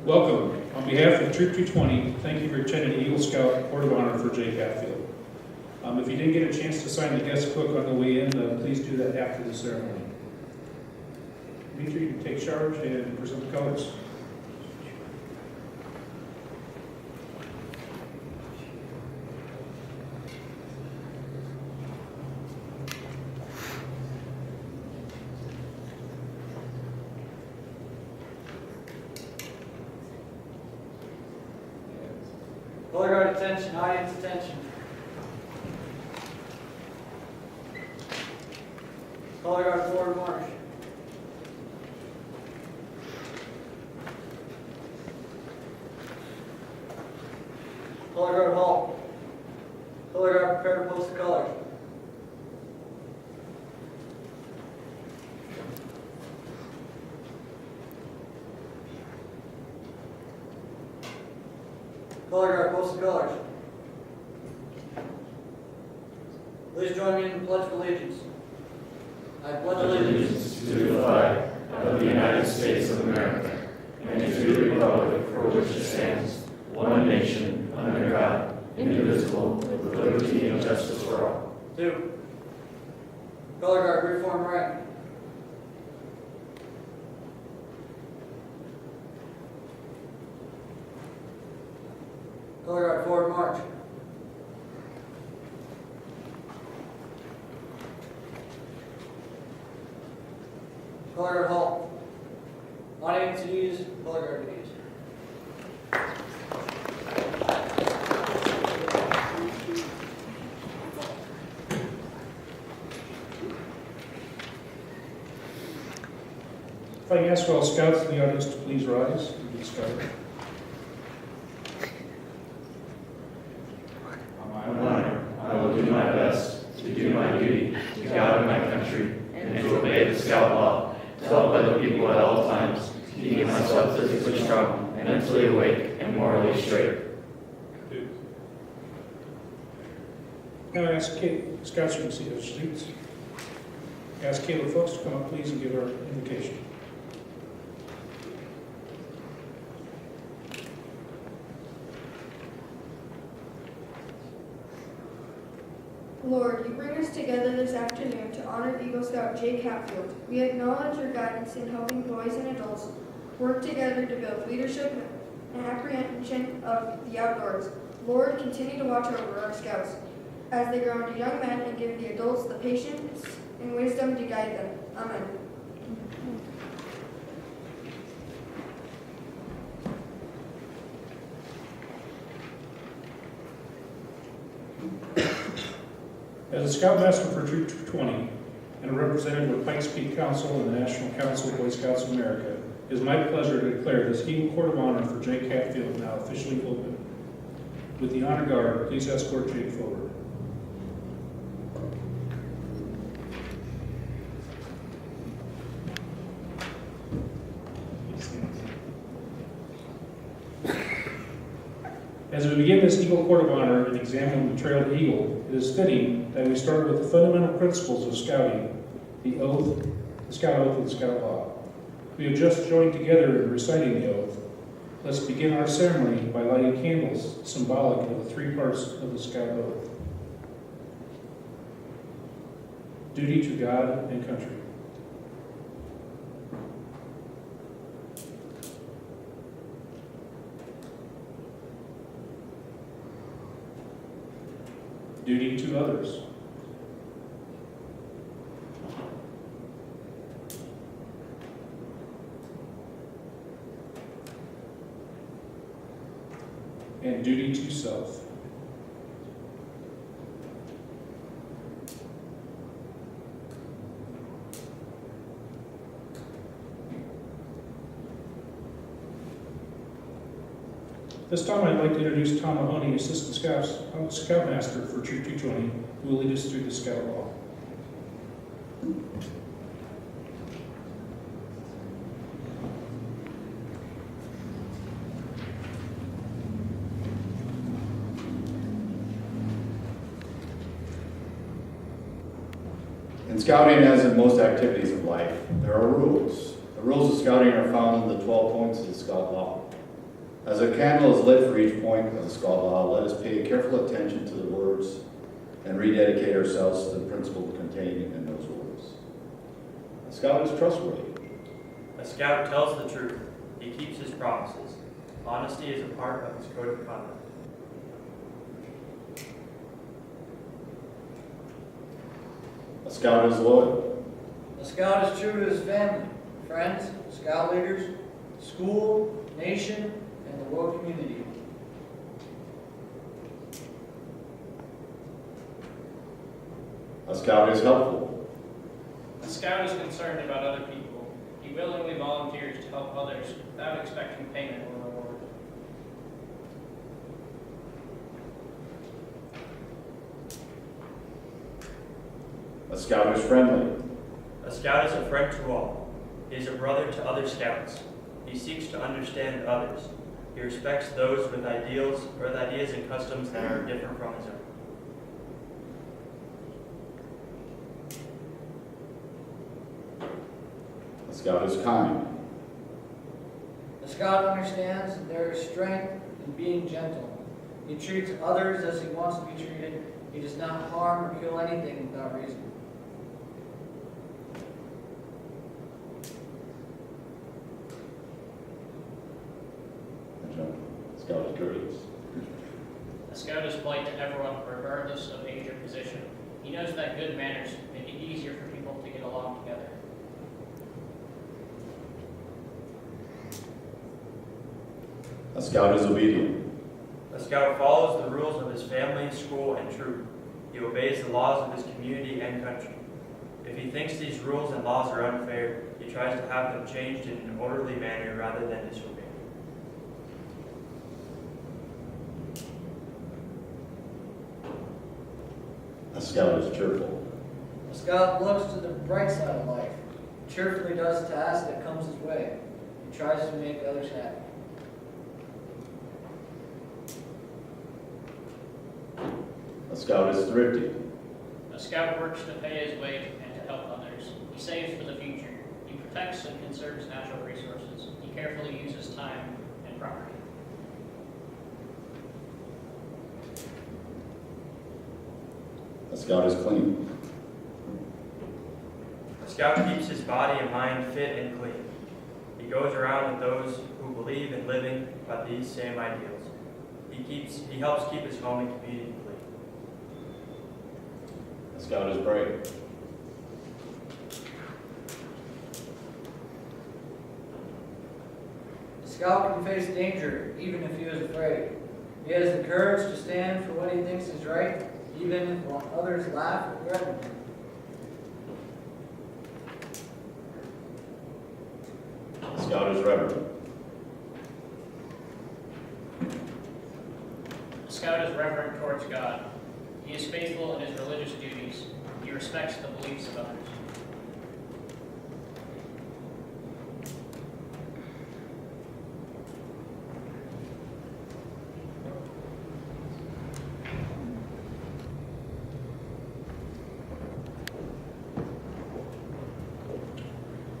Welcome. On behalf of Troop 220, thank you for attending the Eagle Scout Court of Honor for Jake Hatfield. If you didn't get a chance to sign the guest book on the way in, please do that after the ceremony. Dimitri, you can take charge and present the colors. Color guard attention, audience attention. Color guard forward march. Color guard halt. Color guard prepare to post the colors. Color guard post the colors. Please join me in the Pledge of Allegiance. I pledge allegiance To the flag of the United States of America and to the republic for which it stands, one nation, under God, indivisible, with liberty and justice for all. 2. Color guard reform right. Color guard forward march. Color guard halt. Audience at ease, color guard at ease. If I can ask all scouts in the audience to please rise and get started. On my honor, I will do my best to do my duty to God and my country and to obey the Scout law, to help other people at all times, keeping myself physically strong, mentally awake, and morally straight. Now I ask scouts you can see those seats. Ask Caleb Folks to come up, please, and give our invocation. Lord, you bring us together this afternoon to honor Eagle Scout Jake Hatfield. We acknowledge your guidance in helping boys and adults work together to build leadership and apprehension of the outdoors. Lord, continue to watch over our scouts as they grow into young men and give the adults the patience and wisdom to guide them. Amen. As a Scoutmaster for Troop 220 and a representative of Pikes Peak Council and the National Council of Boy Scouts of America, it is my pleasure to declare this Eagle Court of Honor for Jake Hatfield now officially open. With the honor guard, please escort Jake forward. As we begin this Eagle Court of Honor and examine the Trail to Eagle, it is fitting that we start with the fundamental principles of scouting, the oath, the scout oath, and the scout law. We have just joined together in reciting the oath. Let's begin our ceremony by lighting candles, symbolic of the three parts of the scout oath. Duty to God and country. Duty to others. And duty to self. This time I'd like to introduce Tom Mahoney, Assistant Scoutmaster for Troop 220, who will lead us through the Scout Law. In scouting, as in most activities of life, there are rules. The rules of scouting are found in the 12 points of the Scout Law. As a candle is lit for each point of the Scout Law, let us pay careful attention to the words and rededicate ourselves to the principle contained in those words. A Scout is trustworthy. A Scout tells the truth. He keeps his promises. Honesty is a part of his code of conduct. A Scout is loyal. A Scout is true to his family, friends, Scout leaders, school, nation, and the world community. A Scout is helpful. A Scout is concerned about other people. He willingly volunteers to help others without expecting payment or reward. A Scout is friendly. A Scout is a friend to all. He is a brother to other Scouts. He seeks to understand others. He respects those with ideals or with ideas and customs that are different from his own. A Scout is kind. A Scout understands that there is strength in being gentle. He treats others as he wants to be treated. He does not harm or kill anything without reason. A Scout is courteous. A Scout is polite to everyone, regardless of age or position. He knows that good manners make it easier for people to get along together. A Scout is obedient. A Scout follows the rules of his family, school, and troop. He obeys the laws of his community and country. If he thinks these rules and laws are unfair, he tries to have them changed in an orderly manner rather than disobeyed. A Scout is cheerful. A Scout looks to the bright side of life, cheerfully does tasks that comes his way. He tries to make others happy. A Scout is thrifty. A Scout works to pay his way and to help others. He saves for the future. He protects and conserves natural resources. He carefully uses time and property. A Scout is clean. A Scout keeps his body and mind fit and clean. He goes around with those who believe in living by these same ideals. He helps keep his home and community clean. A Scout is brave. A Scout can face danger even if he is afraid. He has the courage to stand for what he thinks is right, even while others laugh or threaten him. A Scout is reverent. A Scout is reverent towards God. He is faithful in his religious duties. He respects the beliefs of others.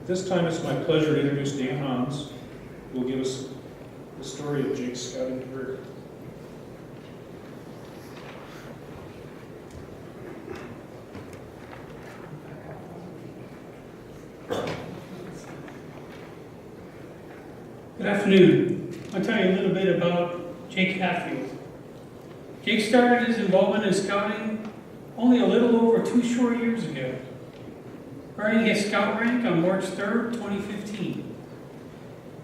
This time it's my pleasure to introduce Dan Hans, who will give us the story of Jake's scouting career. Good afternoon. I'll tell you a little bit about Jake Hatfield. Jake started his involvement in scouting only a little over 2 short years ago, earning his scout rank on March 3rd, 2015.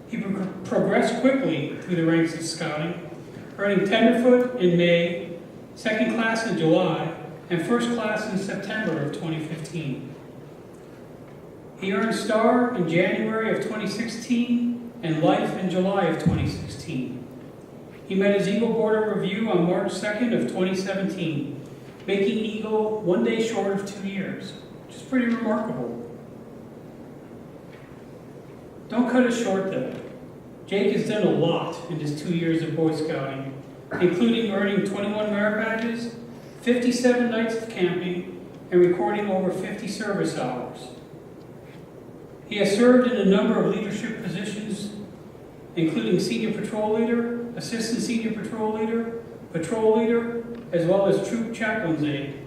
He progressed quickly through the ranks of scouting, earning tenderfoot in May, second class in July, and first class in September of 2015. He earned star in January of 2016 and life in July of 2016. He met his Eagle Border Review on March 2nd of 2017, making Eagle 1 day short of 2 years, which is pretty remarkable. Don't cut it short though. Jake has done a lot in his 2 years of Boy Scouting, including earning 21 merit badges, 57 nights of camping, and recording over 50 service hours. He has served in a number of leadership positions including senior patrol leader, assistant senior patrol leader, as well as troop chaplain's aide.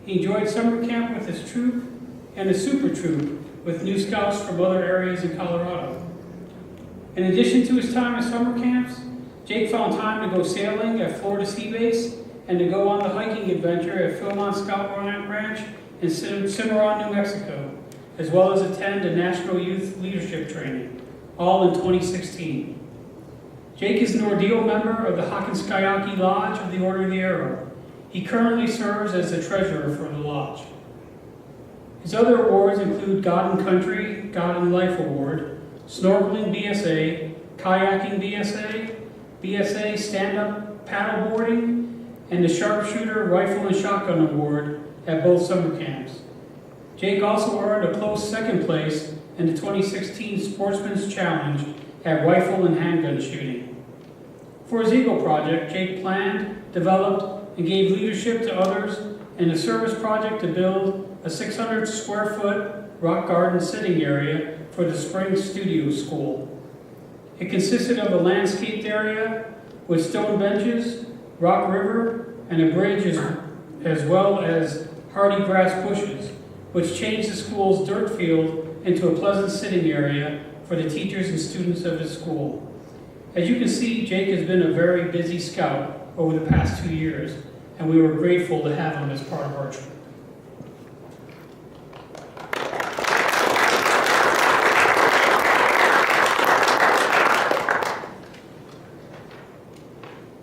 He enjoyed summer camp with his troop and a super troop with new scouts from other areas in Colorado. In addition to his time at summer camps, Jake found time to go sailing at Florida Sea Base and to go on the hiking adventure at Philmont Scout Ranch in Cimarron, New Mexico, as well as attend a National Youth Leadership Training, all in 2016. Jake is an ordeal member of the Hockenskiaki Lodge of the Order of the Arrow. He currently serves as the treasurer for the lodge. His other awards include God and Country, God and Life Award, Snorkeling BSA, Kayaking BSA, BSA Stand-Up Paddleboarding, and the Sharpshooter Rifle and Shotgun Award at both summer camps. Jake also earned a close second place in the 2016 Sportsman's Challenge at rifle and handgun shooting. For his Eagle project, Jake planned, developed, and gave leadership to others in a service project to build a 600 square foot rock garden sitting area for the Spring Studio School. It consisted of a landscaped area with stone benches, rock river, and a bridge as well as hardy grass bushes, which changed the school's dirt field into a pleasant sitting area for the teachers and students of his school. As you can see, Jake has been a very busy scout over the past 2 years, and we were grateful to have him as part of our troop.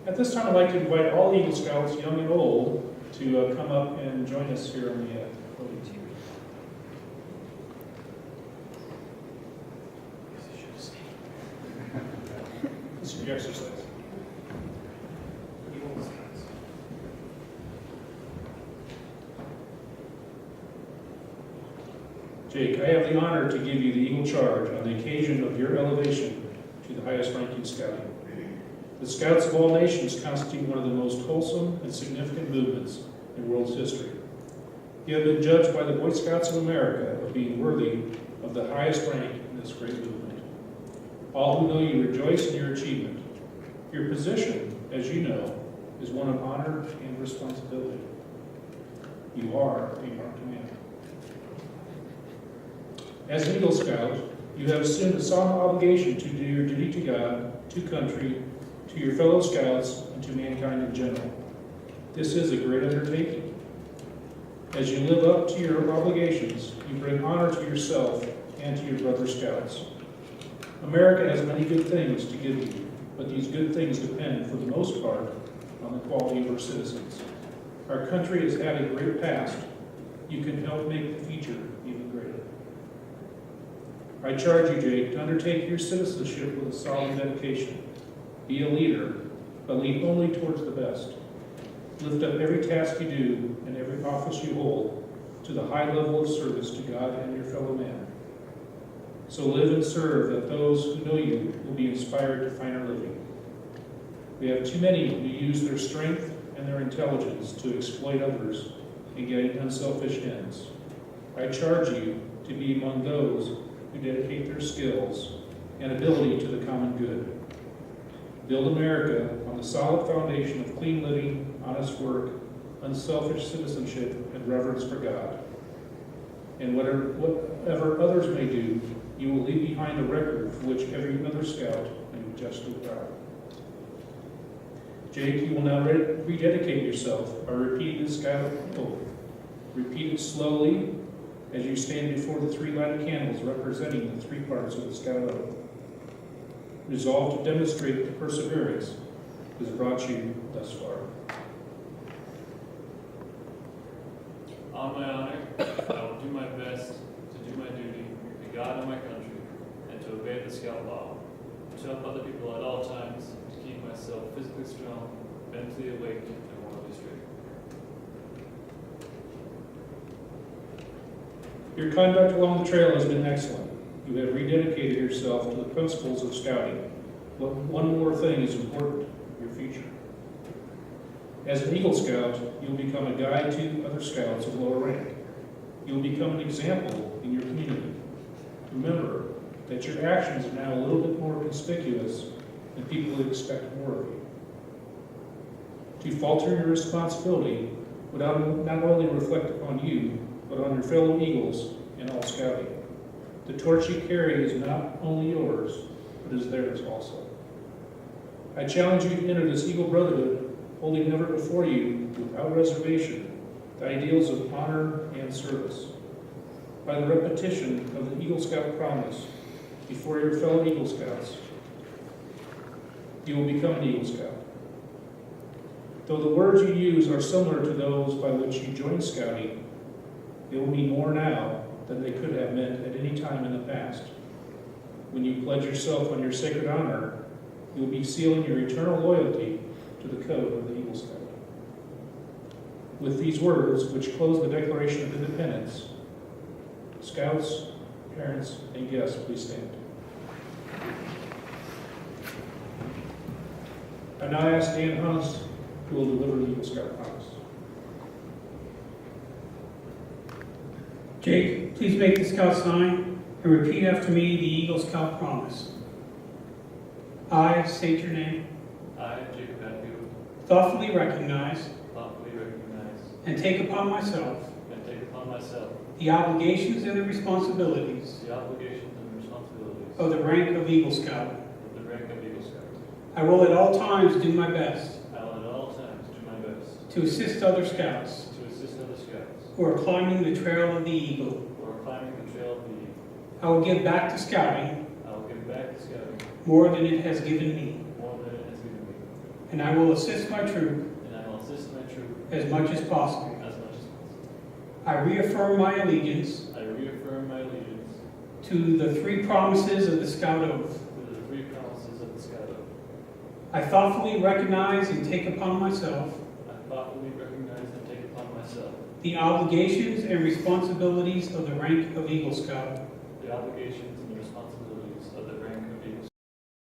At this time, I'd like to invite all Eagle Scouts, young and old, to come up and join us here on the podium. This is your exercise. Jake, I have the honor to give you the Eagle Charge on the occasion of your elevation to the highest ranking scouting. The Scouts of all nations constitute one of the most wholesome and significant movements in world's history. You have been judged by the Boy Scouts of America of being worthy of the highest rank in this great movement. All who know you rejoice in your achievement. Your position, as you know, is one of honor and responsibility. You are a marked man. As an Eagle Scout, you have assumed a solemn obligation to do your duty to God, to country, to your fellow Scouts, and to mankind in general. This is a great undertaking. As you live up to your obligations, you bring honor to yourself and to your brother Scouts. America has many good things to give you, but these good things depend, for the most part, on the quality of our citizens. Our country has had a great past. You can help make the future even greater. I charge you, Jake, to undertake your citizenship with a solemn dedication. Be a leader, but lead only towards the best. Lift up every task you do and every office you hold to the high level of service to God and your fellow man. So live and serve that those who know you will be inspired to finer living. We have too many who use their strength and their intelligence to exploit others and gain unselfish ends. I charge you to be among those who dedicate their skills and ability to the common good. Build America on the solid foundation of clean living, honest work, unselfish citizenship, and reverence for God. And whatever others may do, you will leave behind a record for which every other scout may be justly proud. Jake, you will now rededicate yourself by repeating the scout oath. Repeat it slowly as you stand before the three lighted candles representing the three parts of the scout oath. Resolve to demonstrate the perseverance that has brought you thus far. On my honor, I will do my best to do my duty to God and my country, and to obey the scout law, to help other people at all times, to keep myself physically strong, mentally awake, and morally straight. Your conduct along the trail has been excellent. You have rededicated yourself to the principles of scouting. But one more thing is important: your future. As an Eagle Scout, you'll become a guide to other scouts of lower rank. You'll become an example in your community. Remember, that your actions are now a little bit more conspicuous and people would expect more of you. To falter in your responsibility would not only reflect upon you, but on your fellow Eagles and all scouting. The torch you carry is not only yours, but is theirs also. I challenge you to enter this Eagle Brotherhood, holding ever before you, without reservation, the ideals of honor and service. By the repetition of the Eagle Scout promise before your fellow Eagle Scouts, you will become an Eagle Scout. Though the words you use are similar to those by which you joined Scouting, they will mean more now than they could have meant at any time in the past. When you pledge yourself on your sacred honor, you will be sealing your eternal loyalty to the code of the Eagle Scout. With these words, which close the Declaration of Independence, Scouts, parents, and guests, please stand. I now ask Dan Hunts, who will deliver the Eagle Scout promise. Jake, please make the Scout sign and repeat after me the Eagle Scout promise. I state your name, I, Jacob Hatfield, thoughtfully recognize thoughtfully recognize and take upon myself and take upon myself the obligations and the responsibilities the obligations and responsibilities of the rank of Eagle Scout. of the rank of Eagle Scout. I will at all times do my best I will at all times do my best to assist other Scouts to assist other Scouts who are climbing the trail of the Eagle. who are climbing the trail of the Eagle. I will give back to Scouting I will give back to Scouting more than it has given me, more than it has given me, and I will assist my troop and I will assist my troop as much as possible. as much as possible. I reaffirm my allegiance I reaffirm my allegiance to the three promises of the Scout Oath. to the three promises of the Scout Oath. I thoughtfully recognize and take upon myself I thoughtfully recognize and take upon myself the obligations and responsibilities of the rank of Eagle Scout. the obligations and responsibilities of the rank of Eagle Scout.